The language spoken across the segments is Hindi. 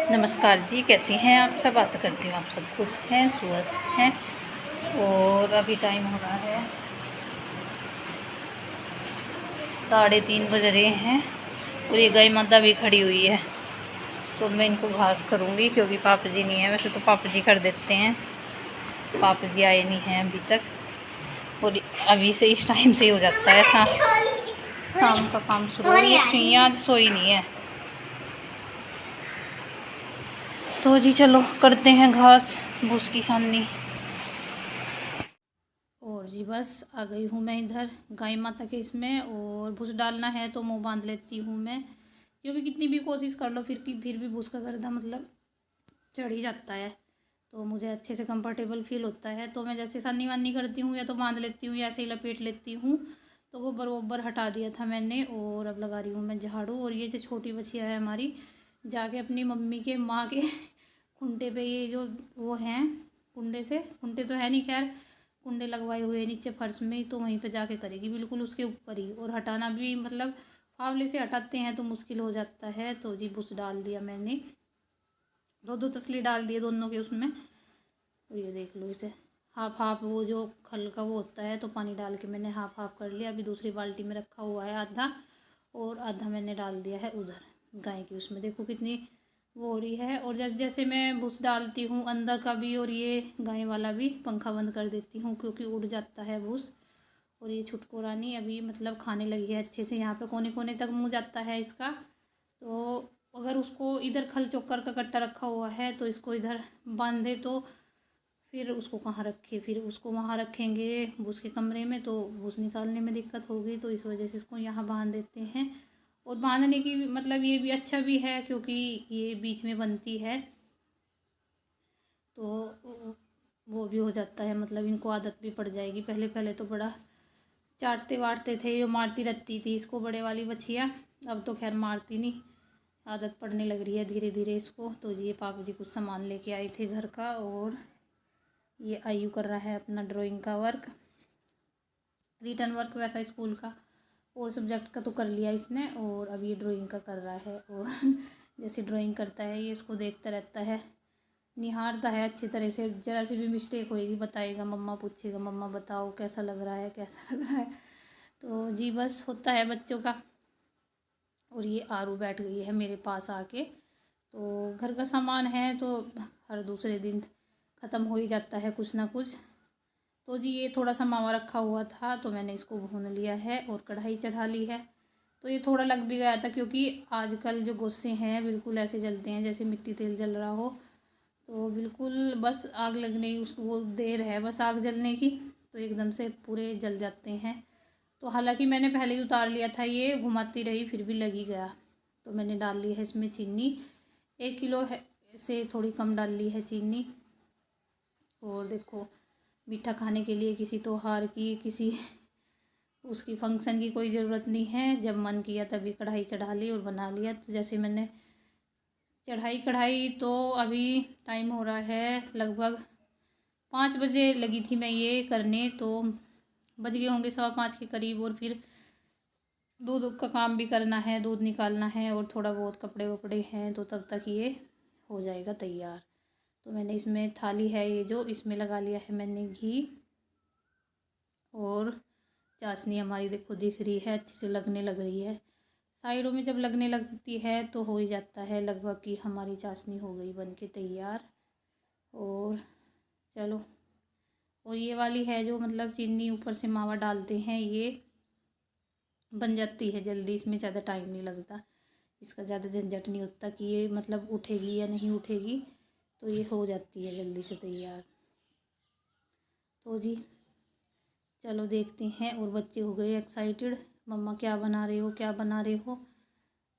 नमस्कार जी, कैसी हैं आप सब। आशा करती हूँ आप सब खुश हैं, स्वस्थ हैं। और अभी टाइम हो रहा है 3:30 बज रहे हैं और ये गाय माता भी खड़ी हुई है। तो मैं इनको घास करूँगी क्योंकि पापा जी नहीं है। वैसे तो पापा जी कर देते हैं, पापा जी आए नहीं हैं अभी तक। और अभी से इस टाइम से ही हो जाता है शाम का काम शुरू। और ये चुईयाँ आज सोई नहीं है। तो जी चलो करते हैं घास भूस की सामनी। और जी बस आ गई हूँ मैं इधर गाय माता के इसमें। और भूस डालना है तो मुंह बांध लेती हूँ मैं, क्योंकि कितनी भी कोशिश कर लो फिर भी भूस का गर्दा मतलब चढ़ ही जाता है। तो मुझे अच्छे से कंफर्टेबल फील होता है तो मैं जैसे सानी वानी करती हूँ या तो बांध लेती हूँ या ऐसे ही लपेट लेती हूँ। तो वो बरोबर हटा दिया था मैंने और अब लगा रही हूँ मैं झाड़ू। और ये जो छोटी बच्चियाँ है हमारी, जाके अपनी मम्मी के माँ के खुंटे पे ये जो वो हैं कुंडे तो है नहीं, खैर कुंडे लगवाए हुए नीचे फर्श में, तो वहीं पे जाके करेगी बिल्कुल उसके ऊपर ही। और हटाना भी मतलब फावले से हटाते हैं तो मुश्किल हो जाता है। तो जी भुस डाल दिया मैंने, दो तसली डाल दिए दोनों के उसमें। और ये देख लो इसे हाफ हाफ वो जो खल का वो होता है तो पानी डाल के मैंने हाफ हाफ कर लिया। अभी दूसरी बाल्टी में रखा हुआ है आधा, और आधा मैंने डाल दिया है उधर गाय की उसमें। देखो कितनी वो हो रही है। और जैसे मैं भूस डालती हूँ अंदर का भी और ये गाय वाला भी पंखा बंद कर देती हूँ क्योंकि उड़ जाता है भूस। और ये छुटको रानी अभी मतलब खाने लगी है अच्छे से, यहाँ पे कोने कोने तक मुँह जाता है इसका। तो अगर उसको इधर खल चोकर का कट्टा रखा हुआ है तो इसको इधर बांधे तो फिर उसको कहाँ रखे, फिर उसको वहाँ रखेंगे भूस के कमरे में तो भूस निकालने में दिक्कत होगी। तो इस वजह से इसको यहाँ बांध देते हैं। और बांधने की मतलब ये भी अच्छा भी है क्योंकि ये बीच में बनती है तो वो भी हो जाता है, मतलब इनको आदत भी पड़ जाएगी। पहले पहले तो बड़ा चाटते वाटते थे, ये मारती रहती थी इसको बड़े वाली बछिया। अब तो खैर मारती नहीं, आदत पड़ने लग रही है धीरे धीरे इसको। तो ये पापा जी कुछ सामान लेके आए थे घर का। और ये आयु कर रहा है अपना ड्राइंग का वर्क, रिटर्न वर्क वैसा स्कूल का। और सब्जेक्ट का तो कर लिया इसने और अब ये ड्राइंग का कर रहा है। और जैसे ड्राइंग करता है ये इसको देखता रहता है, निहारता है अच्छी तरह से। ज़रा सी भी मिस्टेक होएगी बताएगा, मम्मा पूछेगा मम्मा बताओ कैसा लग रहा है कैसा लग रहा है। तो जी बस होता है बच्चों का। और ये आरू बैठ गई है मेरे पास आके। तो घर का सामान है तो हर दूसरे दिन ख़त्म हो ही जाता है कुछ ना कुछ। तो जी ये थोड़ा सा मावा रखा हुआ था तो मैंने इसको भून लिया है और कढ़ाई चढ़ा ली है। तो ये थोड़ा लग भी गया था क्योंकि आजकल जो गोश्ते हैं बिल्कुल ऐसे जलते हैं जैसे मिट्टी तेल जल रहा हो। तो बिल्कुल बस आग लगने की उसको वो देर है बस आग जलने की, तो एकदम से पूरे जल जाते हैं। तो हालांकि मैंने पहले ही उतार लिया था, ये घुमाती रही फिर भी लग ही गया। तो मैंने डाल ली है इसमें चीनी, 1 किलो है से थोड़ी कम डाल ली है चीनी। और देखो मीठा खाने के लिए किसी त्योहार की किसी उसकी फंक्शन की कोई ज़रूरत नहीं है, जब मन किया तभी कढ़ाई चढ़ा ली और बना लिया। तो जैसे मैंने चढ़ाई कढ़ाई तो अभी टाइम हो रहा है लगभग 5 बजे लगी थी मैं ये करने, तो बज गए होंगे 5:15 के करीब। और फिर दूध का काम भी करना है, दूध निकालना है और थोड़ा बहुत कपड़े वपड़े हैं तो तब तक ये हो जाएगा तैयार। तो मैंने इसमें थाली है ये जो इसमें लगा लिया है मैंने घी। और चाशनी हमारी देखो दिख रही है अच्छे से लगने लग रही है। साइडों में जब लगने लगती है तो हो ही जाता है लगभग कि हमारी चाशनी हो गई बन के तैयार। और चलो, और ये वाली है जो मतलब चीनी ऊपर से मावा डालते हैं ये बन जाती है जल्दी, इसमें ज़्यादा टाइम नहीं लगता, इसका ज़्यादा झंझट नहीं होता कि ये मतलब उठेगी या नहीं उठेगी। तो ये हो जाती है जल्दी से तैयार। तो जी चलो देखते हैं। और बच्चे हो गए एक्साइटेड, मम्मा क्या बना रहे हो क्या बना रहे हो।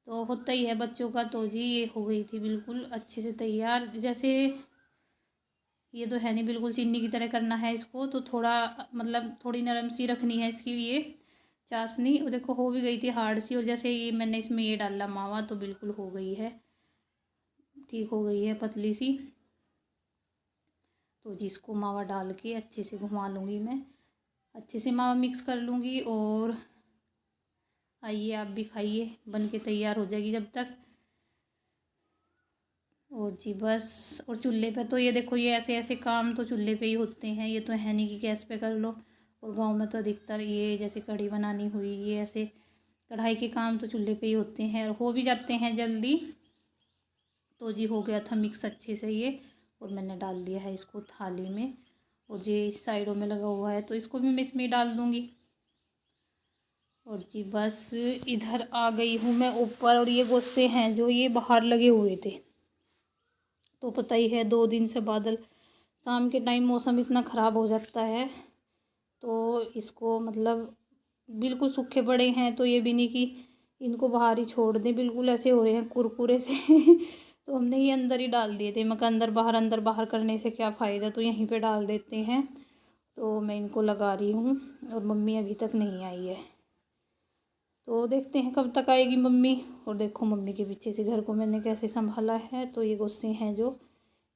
तो होता ही है बच्चों का। तो जी ये हो गई थी बिल्कुल अच्छे से तैयार। जैसे ये तो है नहीं बिल्कुल चीनी की तरह करना है इसको, तो थोड़ा मतलब थोड़ी नरम सी रखनी है इसकी ये चाशनी। और देखो हो भी गई थी हार्ड सी। और जैसे ये मैंने इसमें ये डाला मावा तो बिल्कुल हो गई है, ठीक हो गई है पतली सी। तो जिसको मावा डाल के अच्छे से घुमा लूँगी मैं, अच्छे से मावा मिक्स कर लूँगी। और आइए आप भी खाइए, बन के तैयार हो जाएगी जब तक। और जी बस। और चूल्हे पे तो ये देखो, ये ऐसे ऐसे काम तो चूल्हे पे ही होते हैं, ये तो है नहीं कि गैस पे कर लो। और गांव में तो अधिकतर ये जैसे कढ़ी बनानी हुई, ये ऐसे कढ़ाई के काम तो चूल्हे पे ही होते हैं और हो भी जाते हैं जल्दी। तो जी हो गया था मिक्स अच्छे से ये, और मैंने डाल दिया है इसको थाली में। और जी साइडों में लगा हुआ है तो इसको भी मैं इसमें डाल दूँगी। और जी बस इधर आ गई हूँ मैं ऊपर। और ये गोस्से हैं जो ये बाहर लगे हुए थे, तो पता ही है 2 दिन से बादल, शाम के टाइम मौसम इतना ख़राब हो जाता है, तो इसको मतलब बिल्कुल सूखे पड़े हैं, तो ये भी नहीं कि इनको बाहर ही छोड़ दें, बिल्कुल ऐसे हो रहे हैं कुरकुरे से तो हमने ये अंदर ही डाल दिए थे। मैं कहा अंदर बाहर करने से क्या फ़ायदा, तो यहीं पे डाल देते हैं। तो मैं इनको लगा रही हूँ और मम्मी अभी तक नहीं आई है, तो देखते हैं कब तक आएगी मम्मी। और देखो मम्मी के पीछे से घर को मैंने कैसे संभाला है। तो ये गुस्से हैं जो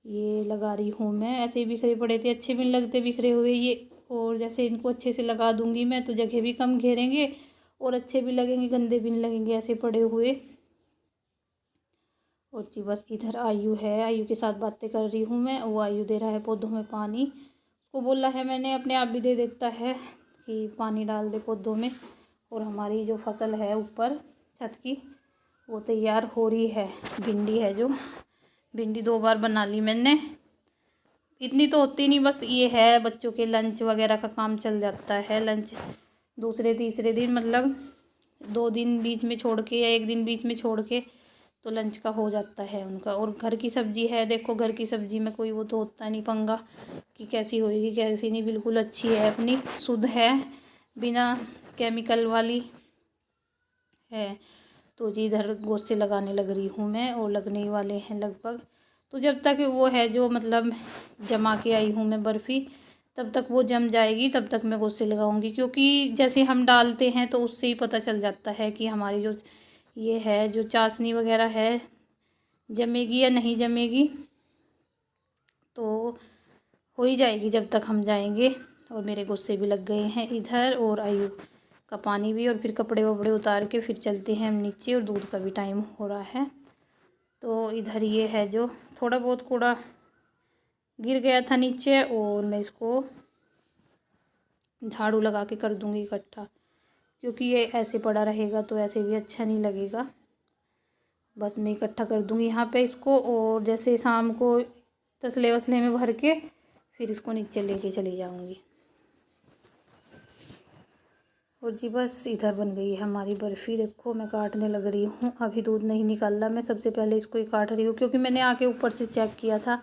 ये लगा रही हूँ मैं, ऐसे ही बिखरे पड़े थे, अच्छे भी नहीं लगते बिखरे हुए ये। और जैसे इनको अच्छे से लगा दूँगी मैं तो जगह भी कम घेरेंगे और अच्छे भी लगेंगे, गंदे भी नहीं लगेंगे ऐसे पड़े हुए। और जी बस इधर आयु है, आयु के साथ बातें कर रही हूँ मैं। वो आयु दे रहा है पौधों में पानी, उसको बोला है मैंने अपने आप भी दे देता है कि पानी डाल दे पौधों में। और हमारी जो फसल है ऊपर छत की वो तैयार हो रही है। भिंडी है जो, भिंडी 2 बार बना ली मैंने, इतनी तो होती नहीं, बस ये है बच्चों के लंच वगैरह का काम चल जाता है। लंच दूसरे तीसरे दिन मतलब 2 दिन बीच में छोड़ के या 1 दिन बीच में छोड़ के तो लंच का हो जाता है उनका। और घर की सब्ज़ी है, देखो घर की सब्ज़ी में कोई वो तो होता नहीं पंगा कि कैसी होएगी कैसी नहीं, बिल्कुल अच्छी है, अपनी शुद्ध है, बिना केमिकल वाली है। तो जी इधर गोश्ते लगाने लग रही हूँ मैं, और लगने ही वाले हैं लगभग। तो जब तक वो है जो मतलब जमा के आई हूँ मैं बर्फ़ी, तब तक वो जम जाएगी, तब तक मैं गोश्ते लगाऊंगी। क्योंकि जैसे हम डालते हैं तो उससे ही पता चल जाता है कि हमारी जो ये है जो चाशनी वगैरह है जमेगी या नहीं जमेगी। तो हो ही जाएगी जब तक हम जाएंगे। और मेरे गुस्से भी लग गए हैं इधर, और आयु का पानी भी, और फिर कपड़े वपड़े उतार के फिर चलते हैं हम नीचे, और दूध का भी टाइम हो रहा है। तो इधर ये है जो थोड़ा बहुत कूड़ा गिर गया था नीचे, और मैं इसको झाड़ू लगा के कर दूँगी इकट्ठा, क्योंकि ये ऐसे पड़ा रहेगा तो ऐसे भी अच्छा नहीं लगेगा। बस मैं इकट्ठा कर दूँगी यहाँ पे इसको, और जैसे शाम को तसले वसले में भर के फिर इसको नीचे लेके चली जाऊँगी। और जी बस इधर बन गई है हमारी बर्फ़ी, देखो मैं काटने लग रही हूँ। अभी दूध नहीं निकाला, मैं सबसे पहले इसको ही काट रही हूँ, क्योंकि मैंने आके ऊपर से चेक किया था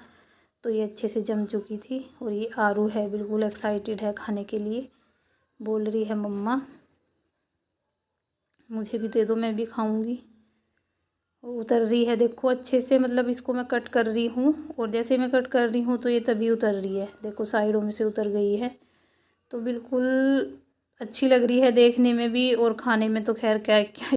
तो ये अच्छे से जम चुकी थी। और ये आरू है, बिल्कुल एक्साइटेड है खाने के लिए, बोल रही है मम्मा मुझे भी दे दो मैं भी खाऊंगी। उतर रही है देखो अच्छे से, मतलब इसको मैं कट कर रही हूँ, और जैसे मैं कट कर रही हूँ तो ये तभी उतर रही है, देखो साइडों में से उतर गई है। तो बिल्कुल अच्छी लग रही है देखने में भी, और खाने में तो खैर क्या क्या